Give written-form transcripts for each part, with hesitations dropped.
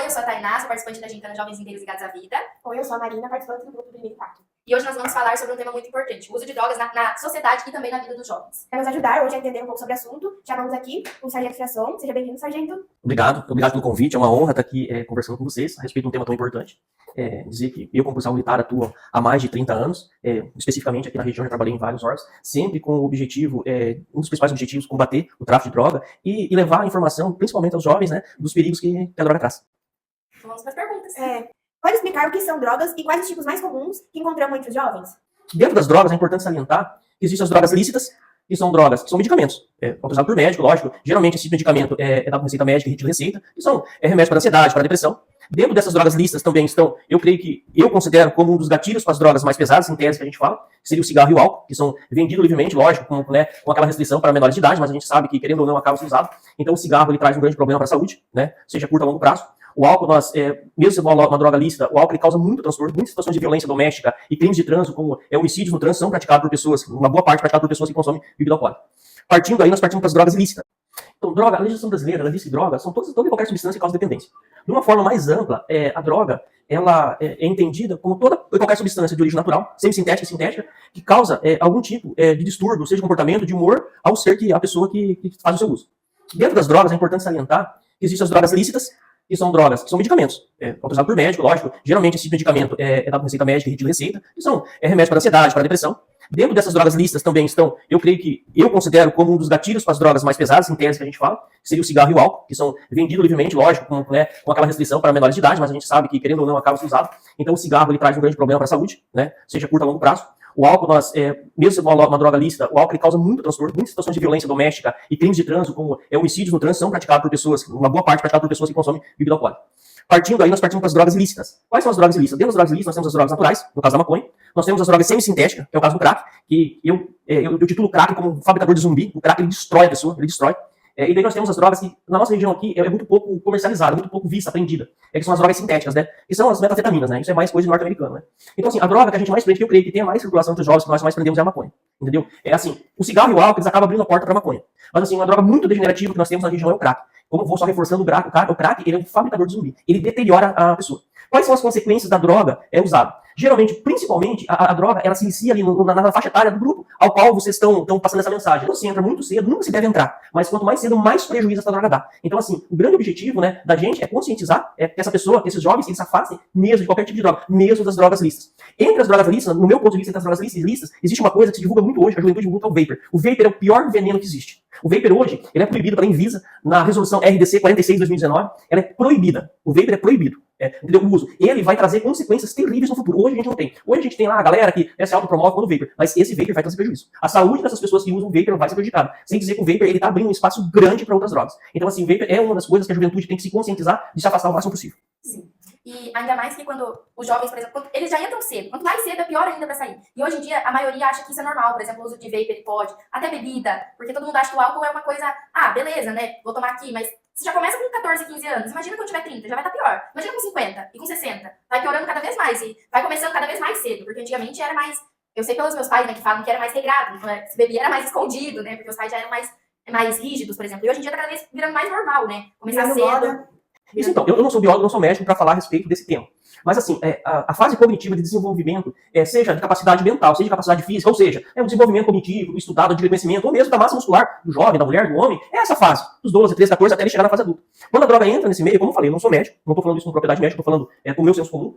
eu sou a Tainá, sou participante da Gincana Jovens Inteiros Ligados à Vida. Oi, eu sou a Marina, participante do grupo do Impacto. E hoje nós vamos falar sobre um tema muito importante, o uso de drogas na sociedade e também na vida dos jovens. Para nos ajudar hoje a entender um pouco sobre o assunto, chamamos aqui o Sargento Fiasson. Seja bem-vindo, Sargento. Obrigado pelo convite, é uma honra estar aqui conversando com vocês a respeito de um tema tão importante. Dizer que eu, como policial militar, atuo há mais de 30 anos, especificamente aqui na região, já trabalhei em vários órgãos, sempre com o objetivo, um dos principais objetivos, combater o tráfico de droga e levar a informação, principalmente aos jovens, né, dos perigos que a droga traz. Então vamos para as perguntas. Pode explicar o que são drogas e quais os tipos mais comuns que encontramos entre os jovens? Dentro das drogas, é importante salientar que existem as drogas lícitas, que são drogas, que são medicamentos, autorizados por médico, lógico. Geralmente esse medicamento é dado com receita médica e de receita, que são remédios para ansiedade, para depressão. Dentro dessas drogas lícitas também estão, eu creio que eu considero como um dos gatilhos para as drogas mais pesadas, em tese que a gente fala, que seria o cigarro e o álcool, que são vendidos livremente, lógico, com aquela restrição para menores de idade, mas a gente sabe que, querendo ou não, acaba sendo usado. Então o cigarro ele traz um grande problema para a saúde, né, seja curto ou longo prazo. O álcool, mesmo sendo uma droga lícita, o álcool ele causa muito transtorno, muitas situações de violência doméstica e crimes de trânsito, como homicídios no trânsito, são praticados por pessoas, uma boa parte praticada por pessoas que consomem bebida alcoólica. Nós partimos para as drogas ilícitas. Então, a legislação brasileira, ela diz que drogas são toda e qualquer substância que causa dependência. De uma forma mais ampla, a droga ela é entendida como toda e qualquer substância de origem natural, semissintética e sintética, que causa algum tipo de distúrbio, seja de comportamento, de humor, ao ser que a pessoa que faz o seu uso. Dentro das drogas, é importante salientar que existem as drogas lícitas, que são drogas, que são medicamentos, autorizados por médico, lógico. Geralmente esse medicamento é dado com receita médica e de receita, que são remédios para ansiedade, para depressão. Dentro dessas drogas lícitas também estão, eu creio que eu considero como um dos gatilhos para as drogas mais pesadas, em tese que a gente fala, que seria o cigarro e o álcool, que são vendidos livremente, lógico, com aquela restrição para menores de idade, mas a gente sabe que, querendo ou não, acaba sendo usado. Então o cigarro ele traz um grande problema para a saúde, né, seja curto ou longo prazo. O álcool, mesmo sendo uma droga lícita, o álcool ele causa muito transtorno, muitas situações de violência doméstica e crimes de trânsito, como homicídios no trânsito, são praticados por pessoas, uma boa parte praticada por pessoas que consomem bebida alcoólica. Nós partimos para as drogas ilícitas. Quais são as drogas ilícitas? Dentro das drogas ilícitas, nós temos as drogas naturais, no caso da maconha. Nós temos as drogas semissintéticas, que é o caso do crack, que eu titulo o crack como um fabricador de zumbi. O crack, ele destrói a pessoa, ele destrói. E daí nós temos as drogas que, na nossa região aqui, é muito pouco comercializada, muito pouco vista, aprendida. Que são as drogas sintéticas, né? Que são as metanfetaminas, né? Isso é mais coisa de norte-americano, né? Então, assim, a droga que a gente mais prende, que eu creio que tem a mais circulação entre os jovens, que nós mais prendemos é a maconha. Entendeu? O cigarro e o álcool, eles acabam abrindo a porta para a maconha. Mas, assim, uma droga muito degenerativa que nós temos na região é o crack. Como vou só reforçando o crack, ele é um fabricador de zumbi. Ele deteriora a pessoa. Quais são as consequências da droga usada? Geralmente, principalmente, a droga, ela se inicia ali na faixa etária do grupo ao qual vocês estão passando essa mensagem. Quando você entra muito cedo, nunca se deve entrar. Mas quanto mais cedo, mais prejuízo essa droga dá. Então, assim, o grande objetivo, né, da gente é conscientizar que essa pessoa, que esses jovens, eles se afastem mesmo de qualquer tipo de droga, mesmo das drogas lícitas. Entre as drogas lícitas, no meu ponto de vista, entre as drogas lícitas, existe uma coisa que se divulga muito hoje, a juventude divulga, é o vapor. O vapor é o pior veneno que existe. O vapor hoje, ele é proibido pela Anvisa, na resolução RDC 46 de 2019, ela é proibida. O vapor é proibido. Entendeu? O uso. Ele vai trazer consequências terríveis no futuro. Hoje a gente não tem. Hoje a gente tem lá a galera que se autopromove quando vapor. Mas esse vapor vai trazer prejuízo. A saúde dessas pessoas que usam vapor vai ser prejudicada. Sem dizer que o vapor ele tá abrindo um espaço grande para outras drogas. Então, assim, o vapor é uma das coisas que a juventude tem que se conscientizar de se afastar o máximo possível. Sim. E ainda mais que quando os jovens, por exemplo, eles já entram cedo. Quanto mais cedo, é pior ainda para sair. E hoje em dia, a maioria acha que isso é normal. Por exemplo, o uso de vapor pode. Até bebida. Porque todo mundo acha que o álcool é uma coisa... Ah, beleza, né? Vou tomar aqui, mas... Você já começa com 14, 15 anos. Imagina quando tiver 30, já vai estar pior. Imagina com 50 e com 60. Vai piorando cada vez mais. E vai começando cada vez mais cedo. Porque antigamente era mais... Eu sei pelos meus pais, né, que falam que era mais regrado. Se bebia era mais escondido, né? Porque os pais já eram mais rígidos, por exemplo. E hoje em dia tá cada vez virando mais normal, né? Começar cedo. Isso, então, eu não sou biólogo, não sou médico para falar a respeito desse tema. Mas, assim, a fase cognitiva de desenvolvimento, seja de capacidade mental, seja de capacidade física, ou seja, o desenvolvimento cognitivo, estudado de conhecimento, ou mesmo da massa muscular do jovem, da mulher, do homem, é essa fase, dos 12, 13, 14, até ele chegar na fase adulta. Quando a droga entra nesse meio, como eu falei, eu não sou médico, não estou falando isso com propriedade médica, estou falando com o meu senso comum.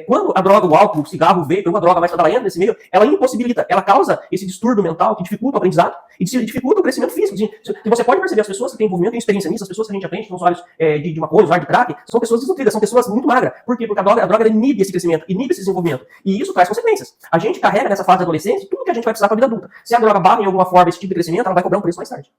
Quando a droga, o álcool, o cigarro, o vapor, uma droga mais ela entra nesse meio, ela impossibilita, ela causa esse distúrbio mental que dificulta o aprendizado e dificulta o crescimento físico. E você pode perceber as pessoas que têm envolvimento, têm experiência nisso, as pessoas que a gente aprende, que são usuários de maconha, usuários de crack, são pessoas desnutridas, são pessoas muito magras. Por quê? Porque a droga inibe esse crescimento, inibe esse desenvolvimento. E isso traz consequências. A gente carrega nessa fase da adolescência tudo que a gente vai precisar para a vida adulta. Se a droga barra em alguma forma esse tipo de crescimento, ela vai cobrar um preço mais tarde.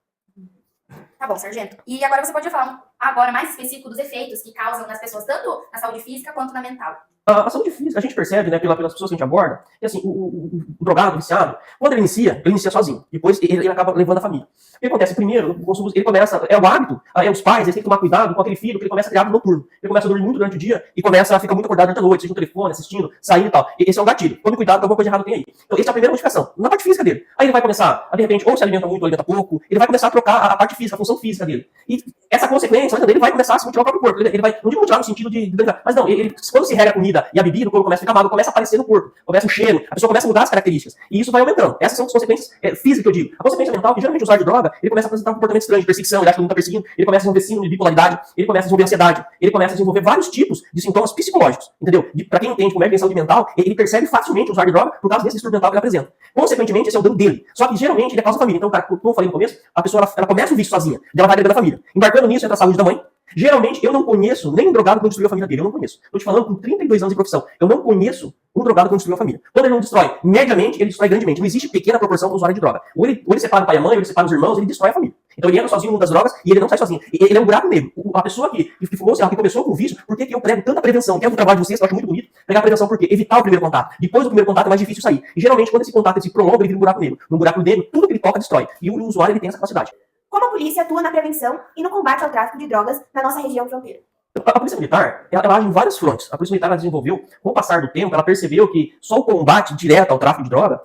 Tá bom, sargento. E agora você pode falar agora mais específico dos efeitos que causam nas pessoas, tanto na saúde física quanto na mental. A saúde física, a gente percebe, né, pelas pessoas que a gente aborda, que assim, o drogado, o viciado, quando ele inicia sozinho. Depois ele acaba levando a família. O que acontece? Primeiro, o consumo, ele começa, é o hábito, os pais, eles têm que tomar cuidado com aquele filho que ele começa a criar noturno. Ele começa a dormir muito durante o dia e começa a ficar muito acordado durante a noite, seja no telefone, assistindo, saindo e tal. Esse é um gatilho. Tome cuidado que alguma coisa errada tem aí. Então, essa é a primeira modificação, na parte física dele. Aí ele vai começar a, de repente, ou se alimenta muito ou alimenta pouco, ele vai começar a trocar a parte física, a função física dele. E essa consequência dele vai começar a se mutilar o próprio corpo. Ele vai, não digo mutilar no sentido de mas não, quando se rega a comida e a bebida, o corpo começa a ficar magro, começa a aparecer no corpo, começa o cheiro, a pessoa começa a mudar as características. E isso vai aumentando. Essas são as consequências físicas que eu digo. A consequência mental, que geralmente o usuário de droga, ele começa a apresentar um comportamento estranho de perseguição, ele acha que não está perseguindo, ele começa a desenvolver síndrome de bipolaridade, ele começa a desenvolver ansiedade, ele começa a desenvolver vários tipos de sintomas psicológicos, entendeu? Pra quem entende como é que é saúde mental, ele percebe facilmente o usuário de droga por causa desse distúrbio mental que ele apresenta. Consequentemente, esse é o dano dele. Só que geralmente ele é causa família. Então, cara, como eu falei no começo, a pessoa ela começa o vício sozinha, ela vai agregando a família. Embarcando nisso entra a saúde da mãe. Geralmente, eu não conheço nem um drogado que não destruiu a família dele. Eu não conheço. Estou te falando com 32 anos de profissão. Eu não conheço um drogado que não destruiu a família. Quando ele não destrói, mediamente, ele destrói grandemente. Não existe pequena proporção do usuário de droga. Ou ele separa o pai e a mãe, ou ele separa os irmãos, ele destrói a família. Então ele entra sozinho no mundo das drogas e ele não sai sozinho. Ele é um buraco negro. A pessoa que fumou cigarro, que começou com o vício, por que eu prego tanta prevenção? Que é um trabalho de vocês que eu acho muito bonito. Pregar a prevenção por quê? Evitar o primeiro contato. Depois do primeiro contato é mais difícil sair. E geralmente, quando esse contato se prolonga, ele vira um buraco negro. No buraco negro, tudo que ele toca destrói. E o usuário ele tem essa capacidade. Como a polícia atua na prevenção e no combate ao tráfico de drogas na nossa região fronteira? A Polícia Militar, ela age em vários frontes. A Polícia Militar ela desenvolveu, com o passar do tempo, ela percebeu que só o combate direto ao tráfico de droga,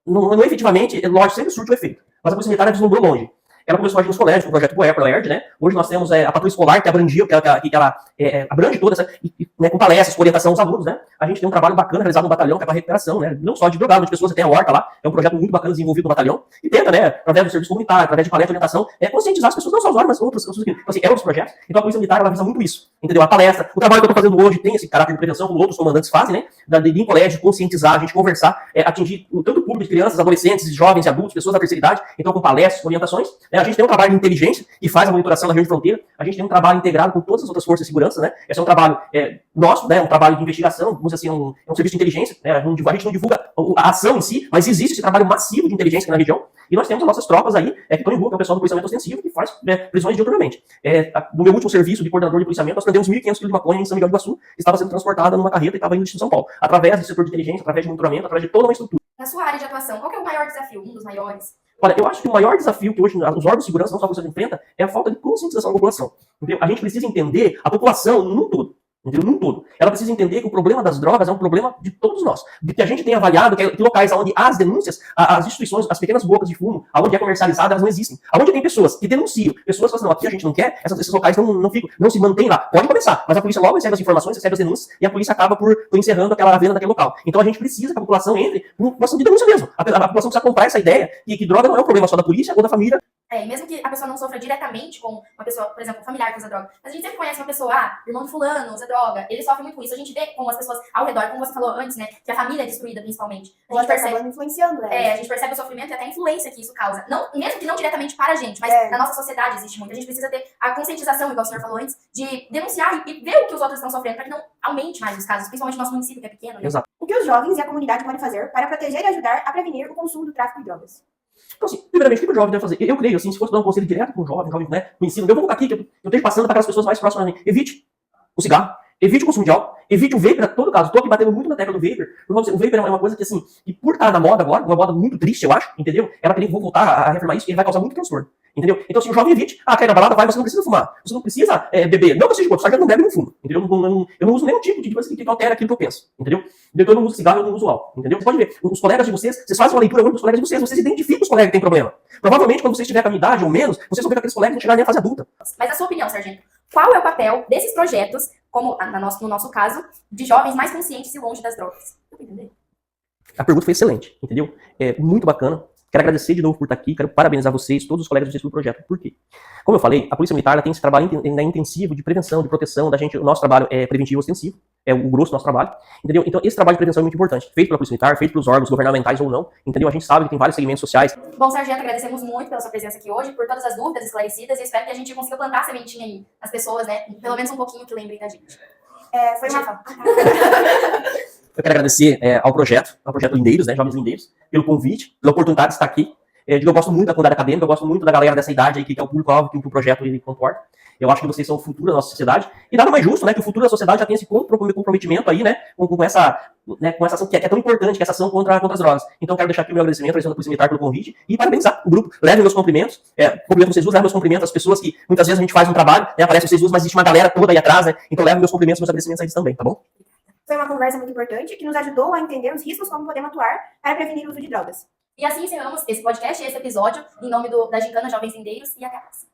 não efetivamente, lógico, sempre surte o efeito. Mas a Polícia Militar deslumbrou longe. Ela começou a agir nos colégios, com o projeto POER, POERD, né? Hoje nós temos a patrulha escolar que abrangia, que ela abrange toda essa, né, com palestras, com orientação aos alunos, né? A gente tem um trabalho bacana realizado no batalhão, que é para recuperação, né? Não só de drogado, mas de pessoas, tem a horta lá, é um projeto muito bacana desenvolvido no batalhão, e tenta, né, através do serviço comunitário, através de palestra de orientação, conscientizar as pessoas, não só os usuários, mas outras pessoas. Então, assim, é outros projetos. Então a Polícia Militar, ela visa muito isso, entendeu? A palestra, o trabalho que eu estou fazendo hoje tem esse caráter de prevenção, como outros comandantes fazem, né? De ir em colégio, conscientizar, a gente conversar, atingir tanto o público de crianças, adolescentes, jovens e adultos, pessoas da terceira idade, então com palestras, com orientações, né? A gente tem um trabalho de inteligência que faz a monitoração da região de fronteira. A gente tem um trabalho integrado com todas as outras forças de segurança, né? Esse é um trabalho nosso, né? Um trabalho de investigação, vamos dizer assim, é um serviço de inteligência, né? A gente não divulga a ação em si, mas existe esse trabalho massivo de inteligência aqui na região. E nós temos as nossas tropas aí, que estão em rua, que é o pessoal do policiamento ostensivo, que faz prisões diuturnamente. No meu último serviço de coordenador de policiamento, nós prendemos 1.500 kg de maconha em São Miguel do Iguaçu, que estava sendo transportada numa carreta e estava indo de São Paulo, através do setor de inteligência, através de monitoramento, através de toda uma estrutura. Na sua área de atuação, qual que é o maior desafio? Um dos maiores? Olha, eu acho que o maior desafio que hoje os órgãos de segurança, não só a polícia enfrenta, é a falta de conscientização da população. Entendeu? A gente precisa entender a população num todo. Entendeu? Num todo. Ela precisa entender que o problema das drogas é um problema de todos nós. De que a gente tem avaliado que locais onde as denúncias, as instituições, as pequenas bocas de fumo, onde é comercializada, elas não existem. Onde tem pessoas que denunciam, pessoas que falam, não, aqui a gente não quer, esses locais não se mantêm lá. Pode começar, mas a polícia logo recebe as informações, recebe as denúncias, e a polícia acaba por encerrando aquela venda daquele local. Então a gente precisa que a população entre numa ação de denúncia mesmo. A população precisa comprar essa ideia que droga não é um problema só da polícia ou da família. E mesmo que a pessoa não sofra diretamente com uma pessoa, por exemplo, um familiar que usa droga, mas a gente sempre conhece uma pessoa, irmão de fulano usa droga, ele sofre muito com isso. A gente vê como as pessoas ao redor, como você falou antes, né, que a família é destruída principalmente. A gente percebe influenciando, né? A gente percebe o sofrimento e até a influência que isso causa. Não, mesmo que não diretamente para a gente, mas na nossa sociedade existe muito. A gente precisa ter a conscientização, igual o senhor falou antes, de denunciar e ver o que os outros estão sofrendo para que não aumente mais os casos, principalmente no nosso município, que é pequeno. Né? Exato. O que os jovens e a comunidade podem fazer para proteger e ajudar a prevenir o consumo do tráfico de drogas? Então, assim, primeiramente, o que o jovem deve fazer? Eu creio, assim, se fosse dar um conselho direto com o jovem, né, no ensino, eu vou colocar aqui, que eu esteja passando para aquelas pessoas mais próximas a mim. Evite o cigarro, evite o consumo de álcool, evite o vapor a todo caso. Estou aqui batendo muito na tecla do vapor, porque o vapor é uma coisa que, assim, que por estar na moda agora, uma moda muito triste, eu acho, entendeu? Ela vou voltar a reafirmar isso, ele vai causar muito transtorno. Entendeu? Então, assim, o jovem evite. Quer ir na balada, vai, mas você não precisa fumar. Você não precisa beber. Não que eu seja só que eu não bebo e não fumo. Entendeu? Eu não uso nenhum tipo de coisa que altera aquilo que eu penso. Entendeu? Então, eu não uso cigarro, eu não uso álcool. Entendeu? Você pode ver. Os colegas de vocês fazem uma leitura única dos colegas de vocês identificam os colegas que têm problema. Provavelmente, quando vocês tiverem a minha idade ou menos, vocês vão ver que aqueles colegas não chegarem nem à fase adulta. Mas a sua opinião, sargento, qual é o papel desses projetos, como no nosso caso, de jovens mais conscientes e longe das drogas? Eu entender. A pergunta foi excelente, entendeu? Muito bacana. Quero agradecer de novo por estar aqui, quero parabenizar vocês, todos os colegas de vocês pelo projeto. Por quê? Como eu falei, a Polícia Militar ela tem esse trabalho intensivo de prevenção, de proteção da gente. O nosso trabalho é preventivo ostensivo, é o grosso do nosso trabalho, entendeu? Então esse trabalho de prevenção é muito importante, feito pela Polícia Militar, feito pelos órgãos governamentais ou não, entendeu? A gente sabe que tem vários segmentos sociais. Bom, sargento, agradecemos muito pela sua presença aqui hoje, por todas as dúvidas esclarecidas, e espero que a gente consiga plantar a sementinha aí nas pessoas, né? Pelo menos um pouquinho que lembrem da gente. Foi uma... Eu quero agradecer ao projeto Lindeiros, né, Jovens Lindeiros, pelo convite, pela oportunidade de estar aqui. Eu gosto muito da comunidade acadêmica, eu gosto muito da galera dessa idade aí, que é o público-alvo que o projeto ele comporta. Eu acho que vocês são o futuro da nossa sociedade. E nada mais justo, né, que o futuro da sociedade já tenha esse comprometimento aí, né, com essa ação que é tão importante, que é essa ação contra as drogas. Então, quero deixar aqui o meu agradecimento, a Polícia Militar, pelo convite, e parabenizar o grupo. Levem meus cumprimentos. Cumprimento vocês duas, levem meus cumprimentos às pessoas que muitas vezes a gente faz um trabalho, né, aparece vocês duas, mas existe uma galera toda aí atrás, né? Então, levem meus cumprimentos, meus agradecimentos a eles também, tá bom? Foi uma conversa muito importante que nos ajudou a entender os riscos como podemos atuar para prevenir o uso de drogas. E assim encerramos esse podcast e esse episódio em nome da Gincana Jovens Lindeiros e até a próxima.